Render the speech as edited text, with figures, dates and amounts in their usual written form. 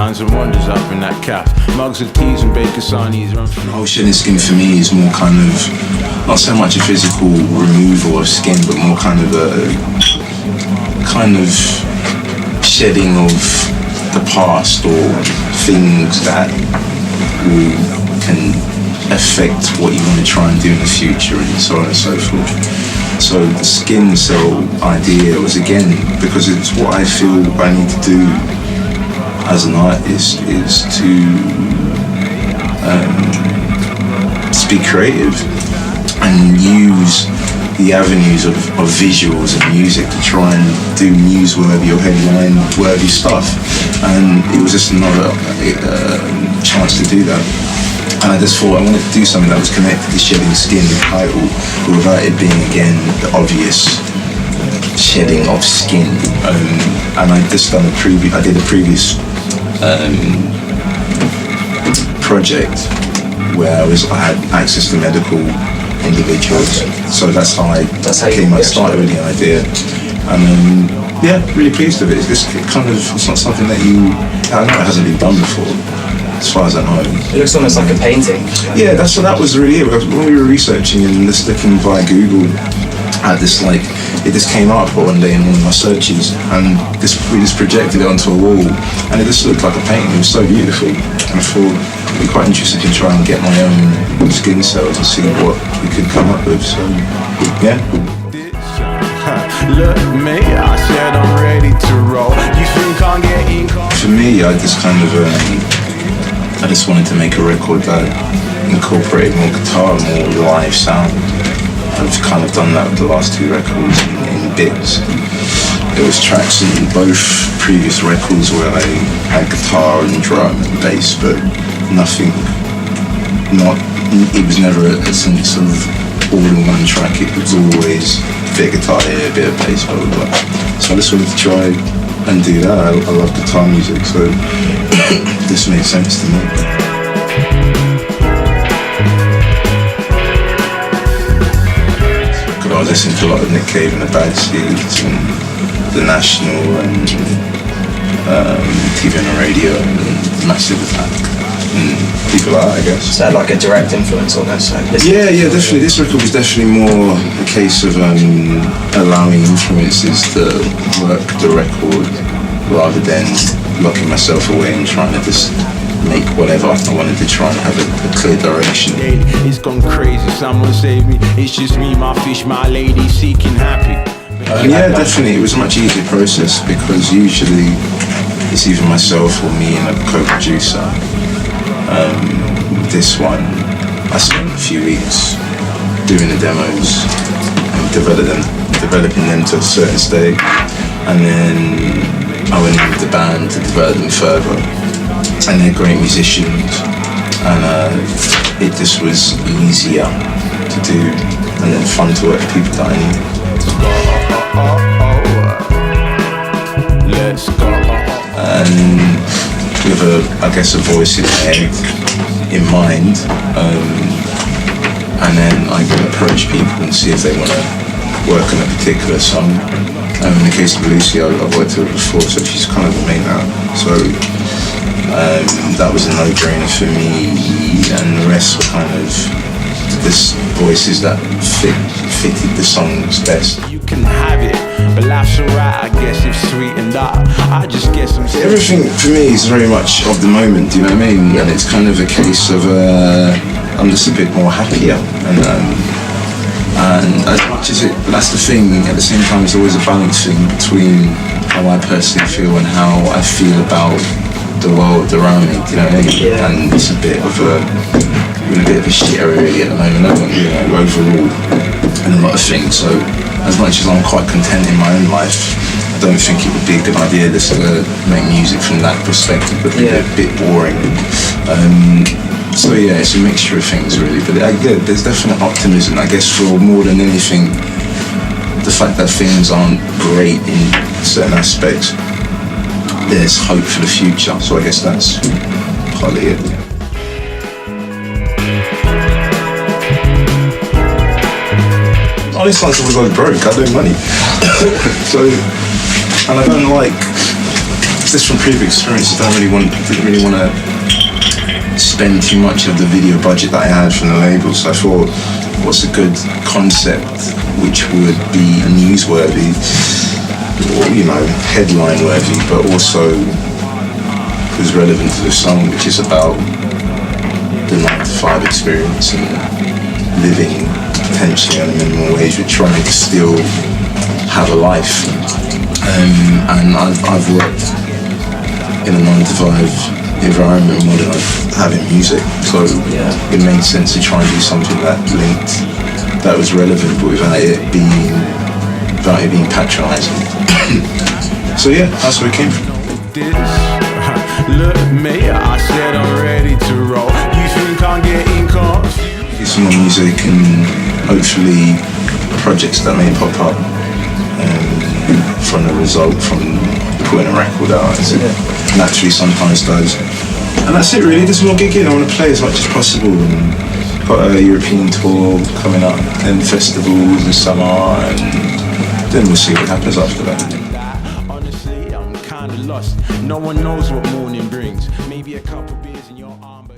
signs and wonders up in that cap. Mugs of teas and bacon sarnies run from. The whole shedding skin for me is more kind of, not so much a physical removal of skin, but more kind of a shedding of the past or things that can affect what you want to try and do in the future and so on and so forth. So the skin cell idea was, again, because it's what I feel I need to do as an artist, is to be creative and use the avenues of visuals and music to try and do newsworthy or headline-worthy stuff. And it was just another chance to do that. And I just thought I wanted to do something that was connected to shedding skin, the title, but without it being, again, the obvious shedding of skin. And I just did a previous project where I had access to medical individuals. So that's how I started with the idea. And yeah, really pleased with it. It's not something that I know it hasn't been done before, as far as I know. It looks almost like a painting. Yeah, that was really it. When we were researching and just looking via Google at this, it just came up one day in one of my searches, and we just projected it onto a wall, and it just looked like a painting. It was so beautiful, and I thought I'd be quite interested to try and get my own skin cells and see what we could come up with. So, yeah. Look, me, I said I'm ready to roll. You think I'm getting caught? For me, I just I just wanted to make a record that incorporated more guitar, more live sound. I've kind of done that with the last two records in bits. There was tracks in both previous records where I had guitar and drum and bass, but it was never a sense of all in one track. It was always a bit of guitar here, a bit of bass, blah, blah, blah. So I just wanted to try and do that. I love guitar music, so this made sense to me. I was listening to a lot of Nick Cave and the Bad Seeds and The National and TV and the Radio and Massive Attack and people like that, I guess. Is that like a direct influence on this? Yeah, definitely. This record was definitely more a case of allowing influences to work the record rather than locking myself away and trying to just make whatever. I wanted to try and have a clear direction. It's gone crazy, someone save me. It's just me, my fish, my lady, seeking happy. Yeah, definitely. It was a much easier process because usually it's either myself or me and a co-producer. This one, I spent a few weeks doing the demos and developing them to a certain state, and then I went in with the band to develop them further. And they're great musicians, and it just was easier to do and then fun to work with people that I knew. Let's go. And with a voice in my head, in mind, and then I can approach people and see if they want to work on a particular song. In the case of Lucy, I've worked with her before, so she's kind of the main out. So that was a no-brainer for me, and the rest were kind of just voices that fitted the songs best. You can have it, but life's alright, I guess, if sweetened up. I just guess I'm everything for me is very much of the moment, do you know what I mean? And it's kind of a case of I'm just a bit more happier, and as much as that's the thing, at the same time, it's always a balancing between how I personally feel and how I feel about the world around me, do you know what I mean? Yeah. And it's a bit of a shit area really at the moment, overall, and a lot of things. So as much as I'm quite content in my own life, I don't think it would be a good idea just to make music from that perspective, but be a bit boring. So yeah, it's a mixture of things really, but there's definite optimism, I guess, for more than anything, the fact that things aren't great in certain aspects. There's hope for the future, so I guess that's partly it. Honestly, I was broke, I don't have money. And I don't like just from previous experiences, didn't really want to spend too much of the video budget that I had from the label. So I thought, what's a good concept which would be newsworthy, or headline worthy, but also was relevant to the song, which is about the 9-to-5 experience and living potentially on a minimum wage, but trying to still have a life. And I've worked in a 9-to-5 environment more than I've having music, so it made sense to try and do something that linked, that was relevant, but without it being patronising. So yeah, that's where it came from. Look, mate, I said I'm ready to roll. You think I'm getting confused? Do some more music and hopefully projects that may pop up from the result from putting a record out, as it naturally sometimes does. And that's it really, there's more gigging. I want to play as much as possible, and got a European tour coming up and festivals in summer, and then we'll see what happens after that. Honestly, I'm kinda lost. No one knows what morning brings. Maybe a couple beers in your arm.